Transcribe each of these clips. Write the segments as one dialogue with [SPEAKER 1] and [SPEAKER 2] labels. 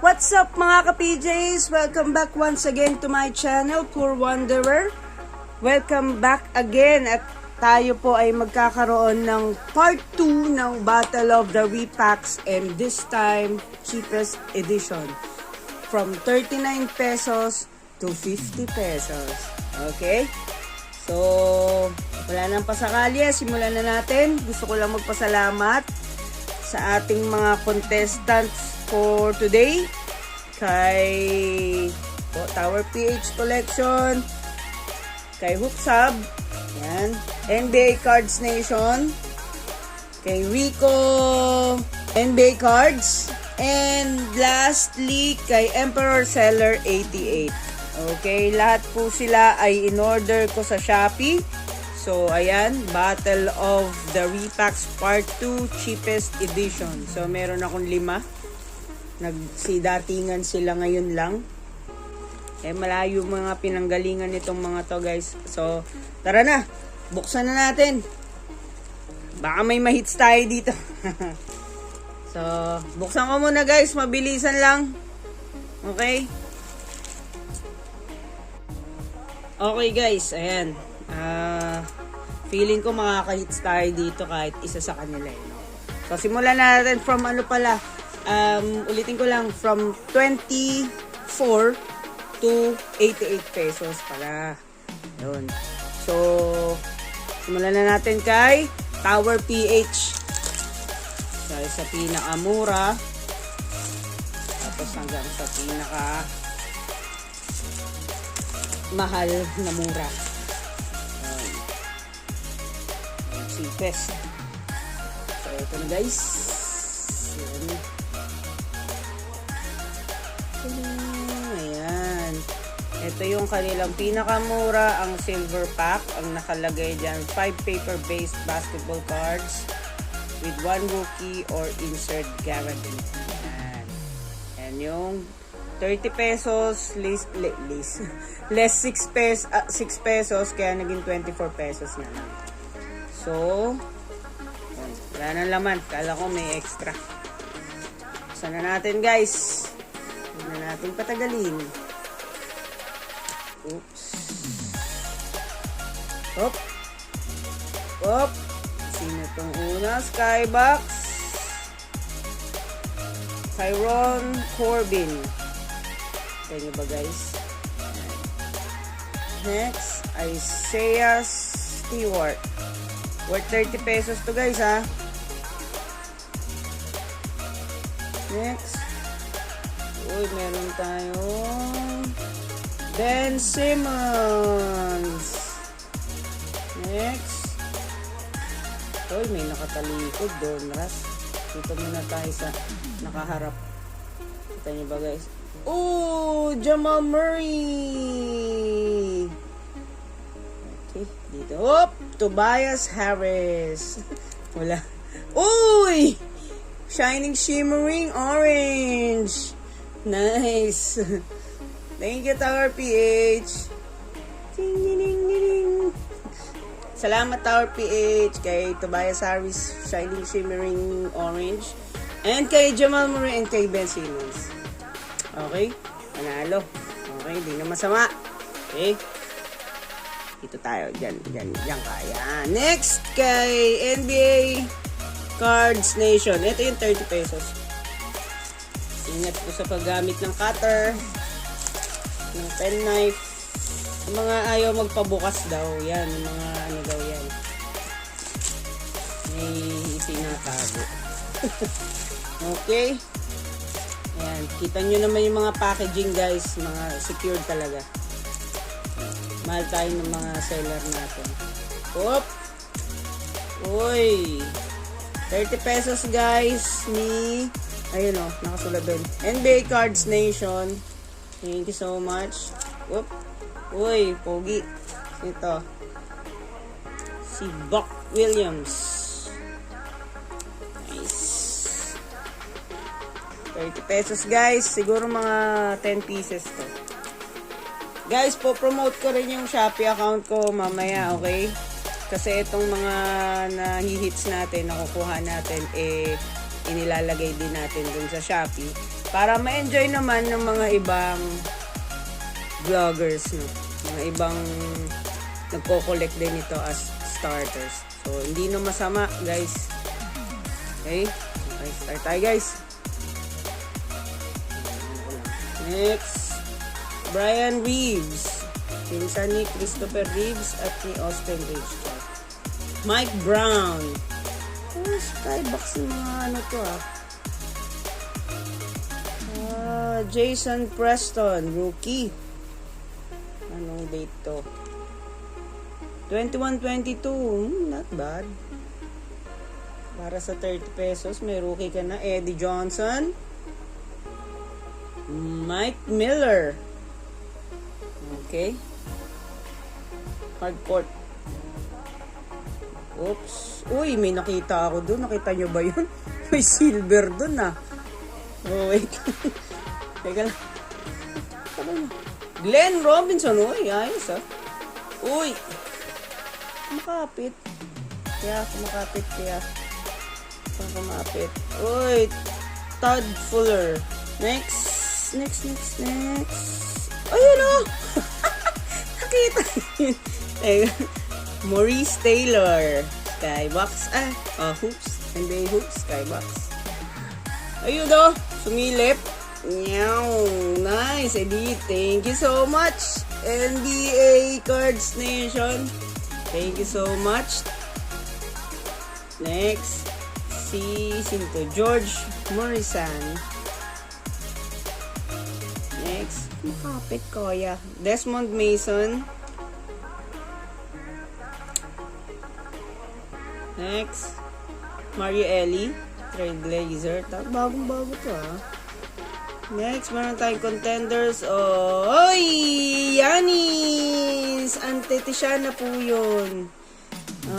[SPEAKER 1] What's up mga ka-PJs? Welcome back once again to my channel, Poor Wanderer. Welcome back again at tayo po ay magkakaroon ng part 2 ng Battle of the Repacks, and this time, cheapest edition. From 39 pesos to 50 pesos. Okay? So, wala nang pasakalye. Simulan na natin. Gusto ko lang magpasalamat sa ating mga contestants for today, kay Tower PH Collection, kay Hoopsab, yan, NBA Cards Nation, kay Rico NBA Cards, and lastly kay Emperor Seller 88. Okay, lahat po sila ay in-order ko sa Shopee. So, ayan, Battle of the Repacks Part 2 Cheapest Edition. So, meron akong 5. Nagsidatingan sila ngayon lang. Malayo mga pinanggalingan nitong mga to, guys. So, tara na. Buksan na natin. Baka may mahits tayo dito. So, buksan ko muna, guys. Mabilisan lang. Okay? Okay, guys. Ayan. Feeling ko makaka-hits tayo dito kahit isa sa kanila. So, simulan natin from ano pala. Ulitin ko lang, from 24 to 88 pesos pala. Yun. So, simulan na natin kay Tower PH. So, sa pinakamura. Tapos hanggang sa pinaka mahal na mura. Cheapest. So, ito na, guys. Ayan. Ito yung kanilang pinakamura, ang silver pack. Ang nakalagay dyan, 5 paper-based basketball cards with 1 rookie or insert guarantee. Ayan. And yung 30 pesos, less 6 pesos, kaya naging 24 pesos na lang. So, wala nang laman. Kala ko may extra. Sana natin, guys. Huwag na natin patagalin. Oops. Hop. Hop. Sino itong una? Skybox. Tyron Corbin. Ito nyo ba, guys? Next, Isaiah Stewart. Worth 30 pesos to, guys, ha? Next. Uy, meron tayong Ben Simmons. Next. Uy, may nakatalikod doon, Ras. Dito muna tayo sa nakaharap. Kita niyo ba, guys? Oh, Jamal Murray. Okay, dito. Hop! Tobias Harris. Wala. Uy! Shining Shimmering Orange. Nice. Thank you, Tower PH. Ding, ding, ding, ding. Salamat, Tower PH, kay Tobias Harris, Shining Shimmering Orange, and kay Jamal Murray and kay Ben Simmons. Okay? Panalo. Okay, di na masama. Okay? Dito tayo. Diyan kaya. Next, kay NBA Cards Nation. Ito yung 30 pesos. Ingat po sa paggamit ng cutter, ng penknife. Yung mga ayaw magpabukas daw, yan. Yung mga ano daw yan. May itinatago. Okay. Ayan. Kita nyo naman yung mga packaging, guys. Mga secured talaga. Mahal tayo ng mga seller natin. Oop! Uy! 30 pesos, guys. Ayun o, nakasulat doon. NBA Cards Nation. Thank you so much. Oop! Uy, pogi. Ito. Si Buck Williams. Nice. 30 pesos, guys. Siguro mga 10 pieces to. Guys, po-promote ko rin yung Shopee account ko mamaya, okay? Kasi itong mga nahi-hits natin, nakukuha natin, inilalagay din natin dun sa Shopee. Para ma-enjoy naman ng mga ibang vloggers, no? Mga ibang nagko-collect din ito as starters. So, hindi na masama, guys. Okay? Okay, start tayo, guys. Next, Brian Reeves. Pinsan ni Christopher Reeves at ni Austin H. Mike Brown. Oh, skybox yung mga ano to, Jason Preston, rookie. Anong date to? 21-22. Not bad. Para sa 30 pesos, may rookie ka na. Eddie Johnson. Mike Miller. Okay. Hardcourt. Oops. Uy, may nakita ako dun. Nakita nyo ba yun? May silver dun, Oh, wait. Teka lang. Glenn Robinson. Uy, ayos, Uy. Kumakapit. Kaya. Uy. Todd Fuller. Next. Ayun, Nakita yun. Maurice Taylor. Skybox. Hoops. NBA hoops. Skybox. Ayun, sumilip. Nice, Edith. Thank you so much. NBA Cards Nation. Thank you so much. Next, Sinto George Morrison. Next, makapit Koya. Desmond Mason. Next, Mario Eli. Trailblazer. Bagong-bago to, Next, meron tayong contenders. Oy! Yanis! Antetisyana po yun.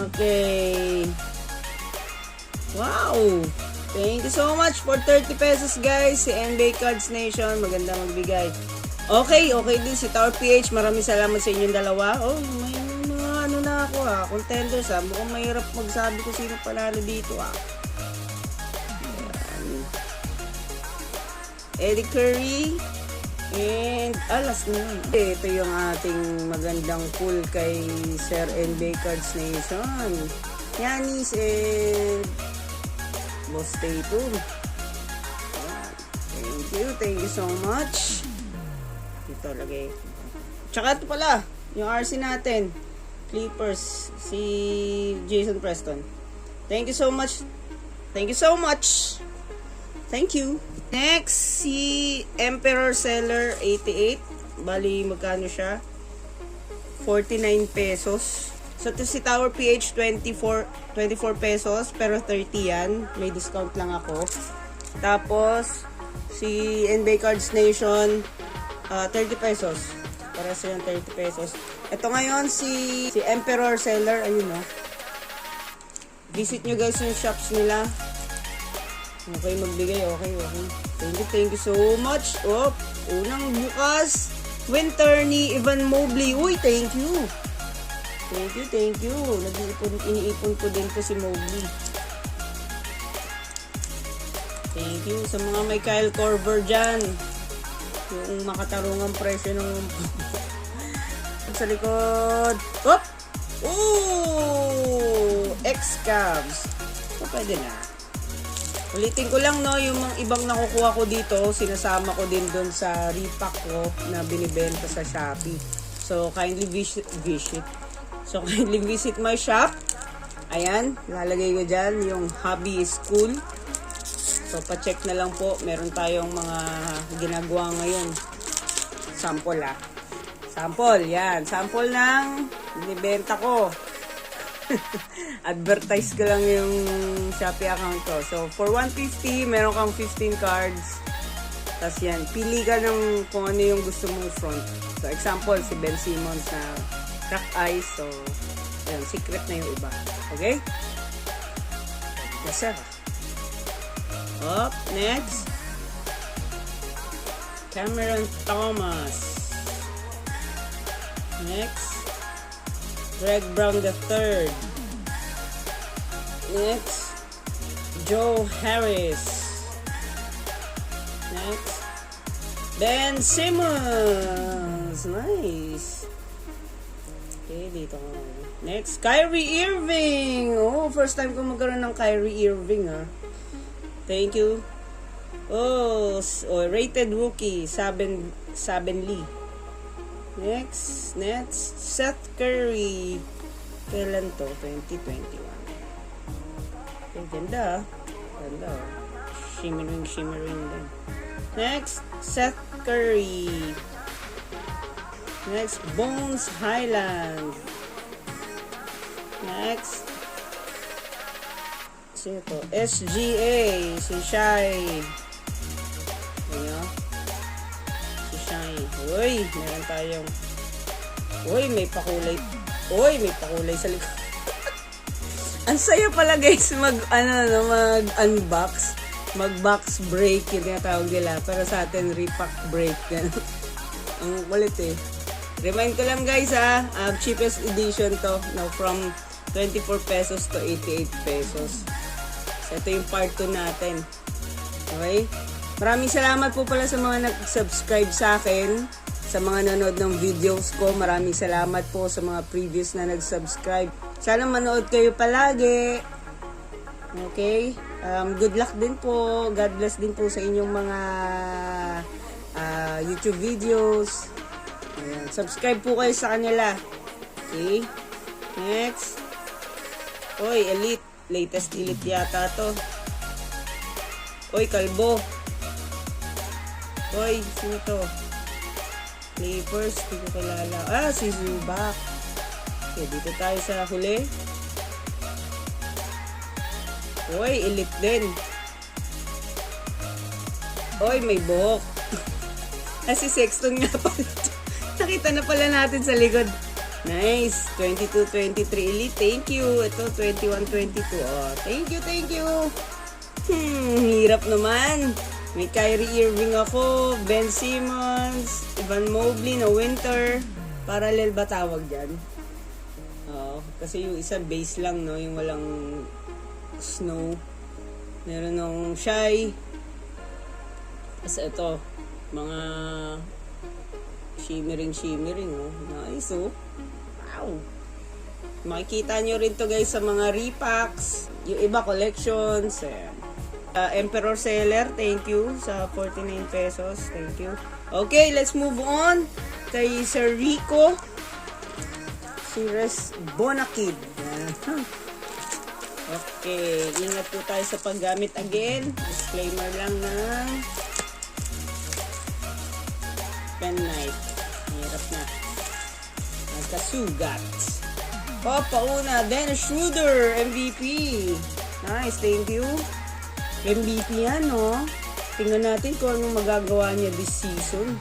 [SPEAKER 1] Okay. Wow! Thank you so much for 30 pesos, guys. Si NBA Cards Nation. Maganda magbigay. Okay din si Tower PH. Maraming salamat sa inyong dalawa. May mga ano na ako, contenders, Mukhang mahirap magsabi kung sino panalo dito, Eddie Curry and last na yun. Ito yung ating magandang pull kay Sir NBA Cards Nation. Yanis and Boss Tatum. Thank you so much. Ito lagay. Tsaka ito pala, yung RC natin. Clippers, si Jason Preston. Thank you so much. Thank you. Next, si Emperor Seller 88. Bali, magkano siya? 49 pesos. So, ito si Tower PH 24 pesos. Pero 30 yan. May discount lang ako. Tapos, si NBA Cards Nation 30 pesos. Para sa 30 pesos. Ito ngayon, si Emperor Seller. Ayun, Visit nyo guys yung shops nila. Okay, magbigay. Okay. Thank you so much. Unang bukas. Winter ni Evan Mobley. Uy, thank you. Iniipon ko din po si Mobley. Thank you sa mga may Kyle Korver dyan. Yung makatarungang presyo ng sa likod. X-Cavs. So, pwede na. Ulitin ko lang, yung mga ibang nakukuha ko dito, sinasama ko din doon sa repack ko na binibenta sa Shopee. So, kindly visit. So, kindly visit my shop. Ayan, lalagay ko dyan yung Hobby School. So, pa-check na lang po. Meron tayong mga ginagawa ngayon. Sample, Sample, yan. Sample ng binibenta ko. Advertise ko lang yung Shopee account ko. So, for 150, meron kang 15 cards. Tapos yan, pili ka ng kung ano yung gusto mong front. So, example, si Ben Simmons na crack eyes. So, yan, secret na yung iba. Okay? Yes, sir. Next. Cameron Thomas. Next. Greg Brown III. Next, Joe Harris. Next. Ben Simmons. Nice. Okay, dito ko. Next, Kyrie Irving. Oh, first time ko magkaroon ng Kyrie Irving, ha. Thank you. Oh, rated rookie, Saben Lee. Next, Seth Curry. Kailan to? 2021. Okay, ganda. Ganda. Shimmering din. Next, Seth Curry. Next, Bones Highland. Next, sino to? SGA. Si Shai. Ayan. Si Shai. Uy, meron tayong. Uy, may pakulay. Uy, may pakulay sa likod. Ang saya pala guys mag-unbox. Mag-box break, yung tinatawag nila. Pero sa atin, repack break. Ang kulit eh. Remind ko lang guys cheapest edition to. Now from 24 pesos to 88 pesos. So ito yung part 2 natin. Okay? Maraming salamat po pala sa mga nag-subscribe sa akin. Sa mga nanood ng videos ko. Maraming salamat po sa mga previous na nag-subscribe. Sana manood kayo palagi. Okay? Good luck din po. God bless din po sa inyong mga YouTube videos. Ayan. Subscribe po kayo sa kanila. Okay? Next. Oy, Elite. Latest Elite yata to. Oy, Kalbo. Oy, sino to? Clippers. Hindi ko kilala. Si Zubac. Okay, dito tayo sa huli. Oy, Elite din. Oy, may buhok. Si Sexton nga pala. Nakita na pala natin sa likod. Nice. 22-23 Elite. Thank you. Ito, 21-22. Oh, thank you. Hirap naman. May Kyrie Irving ako. Ben Simmons. Evan Mobley na Winter. Parallel ba tawag dyan? Kasi yung isa base lang, no? Yung walang snow. Meron ng Shai. Kasi ito, mga shimmering, oh. Nice, oh. Wow. Makikita nyo rin to guys sa mga repacks. Yung iba collections. Ayan. Emperor Seller, thank you sa 49 pesos. Thank you. Okay, let's move on kay Sir Rico. Si Res Bonakid. Okay, ingat po tayo sa paggamit again. Disclaimer lang ng pen knife. Hirap na. Nagkasugat. Pauna, Dennis Schroeder, MVP. Nice, thank you. MVP yan, no? Tingnan natin kung anong magagawa niya this season.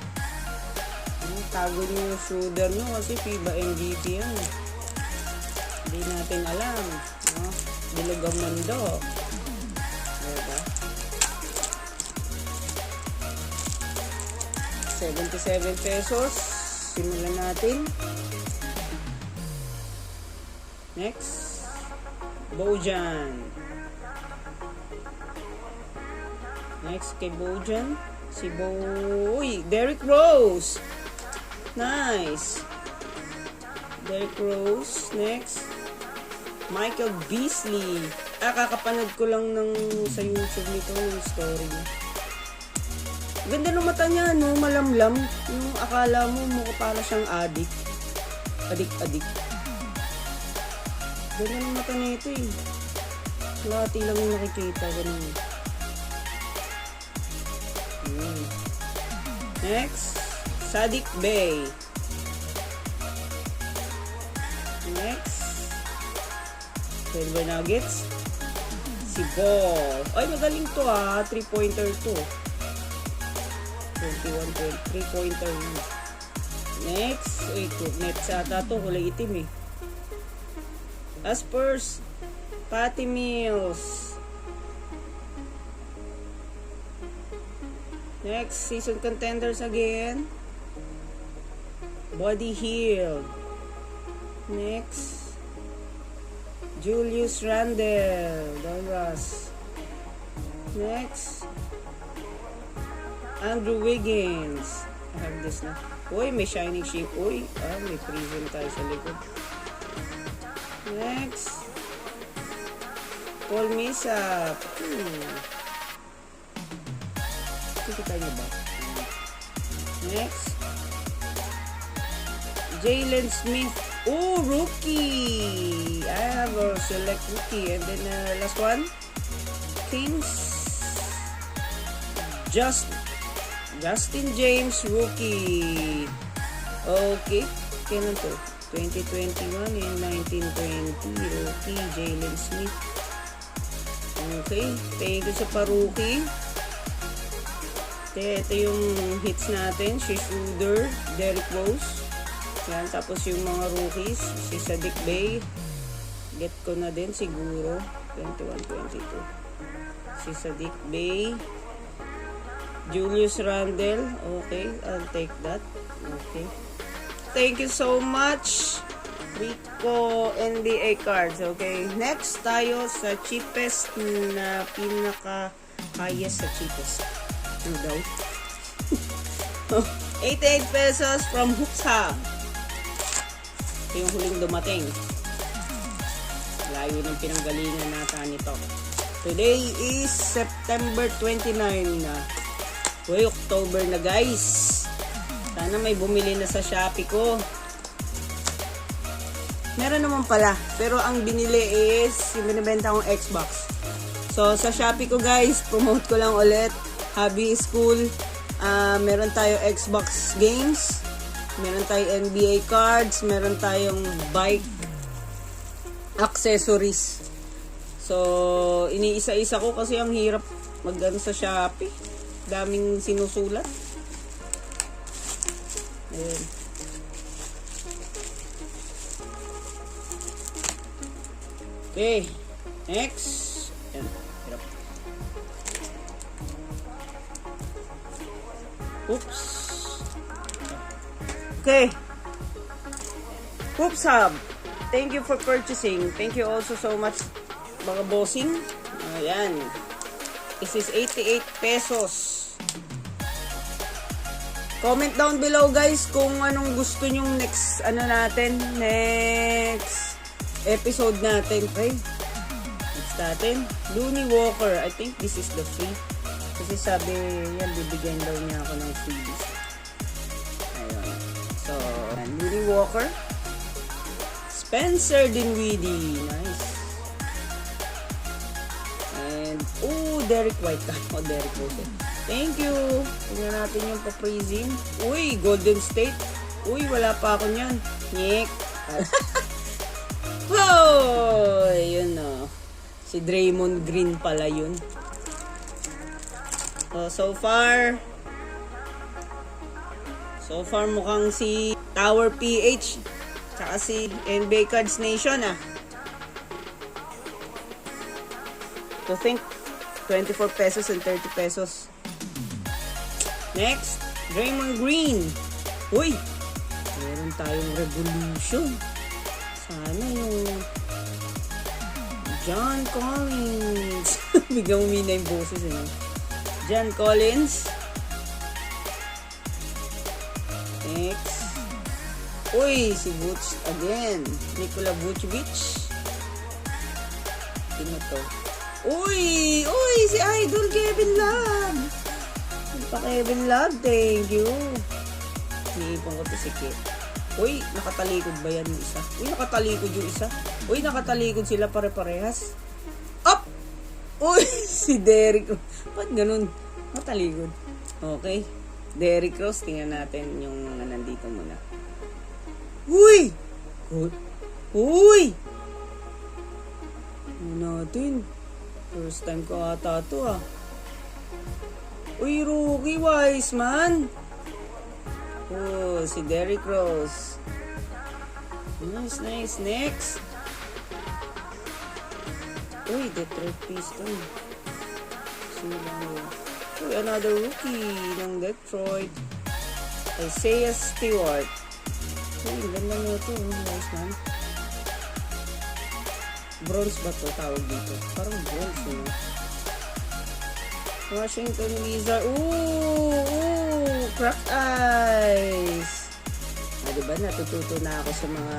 [SPEAKER 1] Tago niyo yung Schroeder, no? Kasi FIBA MVP yan. Hindi natin alam. No? Bilog ang mundo. Diba? 77 pesos. Simulan natin. Next. Bojan. Next kay Bojan. Uy, Derrick Rose. Nice. Derrick Rose. Next. Michael Beasley. Kakapanood ko lang sa YouTube nito yung story. Ganda ng mata niya, no? Malamlam. Yung akala mo mukha para siyang addict. Addict. Ganda ng mata nito eh. Lati lang yung nakikita. Ganun. Next. Sadiq Bey. Next. Denver Nuggets. Si Ball. Ay, magaling to 3-pointer to. 3-pointer yun. Next. Wait, Nets ata to. Kulay itim eh. Spurs. Patty Mills. Next, season contenders again. Buddy Hield. Next, Julius Randle. Dallas. Next, Andrew Wiggins. I have this na. Uy, may shining sheep. Uy, may prison tayo sa likod. Next. Paul Millsap. Kita niyo ba? Next. Jalen Smith. Oh, rookie. I have a select rookie. And then last one. Kings. Justin James, rookie. Okay. Kailan to? 2021 and 1920. Rookie. Jalen Smith. Okay. Thank you sa pa-rookie. Ito yung hits natin. Si Schroeder, Derrick Rose. Yan. Tapos yung mga rookies. Si Saddiq Bey. Get ko na din siguro. 21-22. Si Saddiq Bey. Julius Randle. Okay. I'll take that. Okay. Thank you so much. Rico NBA cards. Okay. Next tayo sa cheapest na pinaka-highest sa cheapest. Ano daw? 88 pesos from Hoops Hub. Ito yung huling dumating. Layo ng pinanggalingan natin nito. Today is September 29 na. Uy, October na guys. Sana may bumili na sa Shopee ko. Meron naman pala. Pero ang binili is yung binibenta kong Xbox. So, sa Shopee ko guys, promote ko lang ulit. Hobby is cool. Meron tayo Xbox games. Meron tayo NBA cards. Meron tayong bike accessories. So, iniisa-isa ko kasi ang hirap mag-ano sa Shopee. Daming sinusulat. Ayan. Okay. Next. Ayan. Hirap. Oops. Okay. Hoops Hub. Thank you for purchasing. Thank you also so much mga bossing. Ayan. This is 88 pesos. Comment down below guys kung anong gusto nyong next episode natin. Okay. Next natin. Looney Walker. I think this is the free. Kasi sabi yan, bibigyan daw niya ako ng freebies. Ayun. So, Looney Walker. Spencer Dinwiddie. Nice. And, Derek White. Derek White. Thank you. Tingnan natin yung pa-freezing. Uy, Golden State. Uy, wala pa ako niyan. Nyek. Oh, yun o. Si Draymond Green pala yun. So far mukhang si Tower PH tsaka si NBA Cards Nation To think 24 pesos and 30 pesos. Next, Draymond Green. Uy, meron tayong Revolution. Sana yung John Collins. Biglang umina yung boses John Collins. Next. Uy, si Vuce again. Nikola Vucevic. Sino to? Uy, si Idol Kevin Love. Kevin Love, thank you. Niipon ko to si Kit. Uy, nakatalikod ba yan yung isa? Uy, nakatalikod yung isa. Uy, nakatalikod sila pare-parehas. Up! Uy, si Derrick Rose. Ba't ganun? Nakatalikod. Okay. Derrick Rose, tingnan natin yung mga nandito muna. Uy! Uy! Ano natin? First time ko ata ito Uy, rookie wise man. Si Derrick Rose. Nice. Next. Uy, Detroit Piston. Uy, another rookie ng Detroit. Isaiah Stewart. Uy, ganda nyo ito. Nice man. Bronze ba ito tawag dito? Parang bronze Washington Wizard. Ooh, cracked ice. Diba, natututo na ako sa mga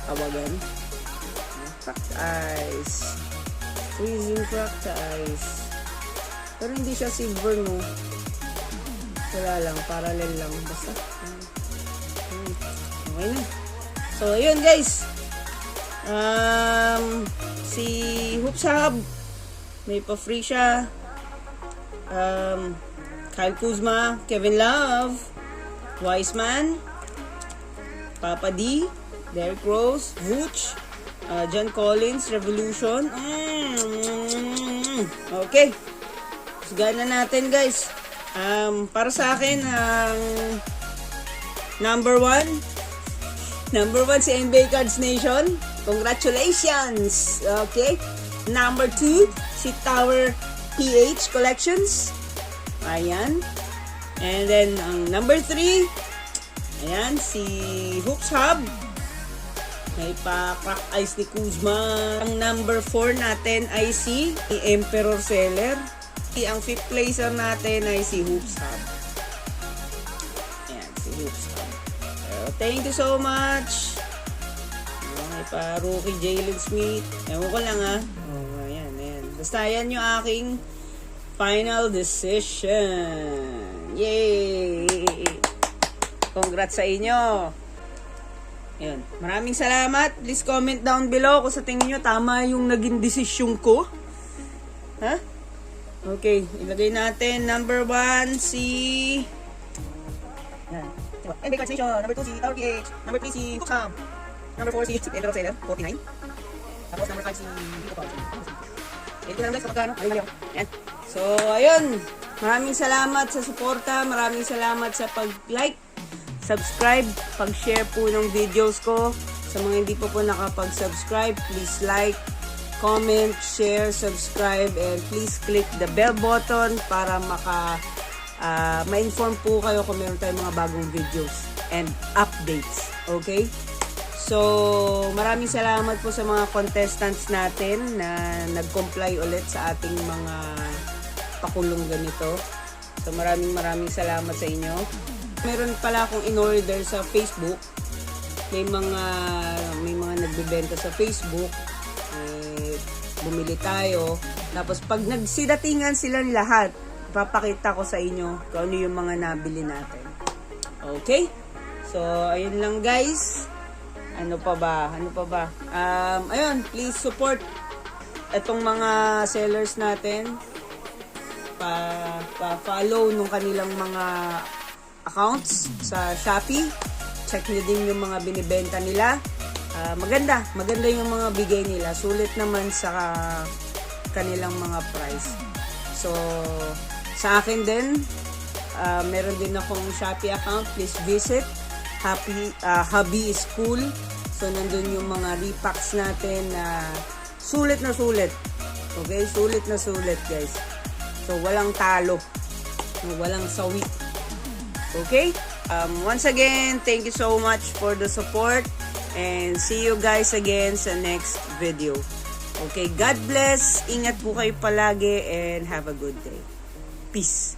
[SPEAKER 1] tawagan. Cracked ice. Freezing cracked ice. Pero hindi siya silver, no? Wala lang, parallel lang. Basta. Okay na. So, ayun guys. Si Hoops Hub, may pa-free siya. Kyle Kuzma, Kevin Love, Wiseman, Papa D, Derrick Rose, Vooch, John Collins, Revolution. Okay. Sugaan na natin guys. Para sa akin, ang number one si NBA Cards Nation. Congratulations! Okay. Number 2, si Tower PH Collections. Ayan. And then, ang number 3, ayan, si Hoops Hub. May pa-crack ice ni Kuzma. Ang number 4 natin ay si Emperor Seller. Ang 5th placer natin ay si Hoops Hub. Ayan, si Hoops Hub. Thank you so much. May pa-rookie Jalen Smith. Ewan ko lang ha. Ayan. Basta yan yung aking final decision. Yay! Congrats sa inyo. Ayan. Maraming salamat. Please comment down below kung sa tingin nyo tama yung naging desisyon ko. Ha? Okay. Ilagay natin. Number 1 si... Yan. NBA Cards Nation. Number 2 si Tower PH. Number 3 si Hoops Hub. Number 4 si Emperor Seller, 49. Tapos number 5 si Vito Paul. Ito na lang guys, kapag ano, yan. So, ayun. Maraming salamat sa suporta. Maraming salamat sa pag-like, subscribe, pag-share po ng videos ko. Sa mga hindi pa po nakapag-subscribe, please like, comment, share, subscribe, and please click the bell button para ma-inform po kayo kung meron tayong mga bagong videos and updates. Okay? So, maraming salamat po sa mga contestants natin na nag-comply ulit sa ating mga pakulong ganito. So, maraming salamat sa inyo. Meron pala akong in-order sa Facebook. May mga nagbebenta sa Facebook. Bumili tayo. Tapos, pag nagsidatingan silang lahat, papakita ko sa inyo kung ano yung mga nabili natin. Okay? So, ayun lang guys. Ano pa ba? Ayun, please support itong mga sellers natin. Pa-follow nung kanilang mga accounts sa Shopee. Check nyo din yung mga binibenta nila. Maganda yung mga bigay nila. Sulit naman sa kanilang mga price. So, sa akin din, meron din akong Shopee account. Please visit. Hubby is cool. So, nandun yung mga repacks natin na sulit na sulit. Okay? Sulit na sulit, guys. So, walang talo. Walang sawi. Okay? Once again, thank you so much for the support. And see you guys again sa next video. Okay? God bless. Ingat po kayo palagi and have a good day. Peace.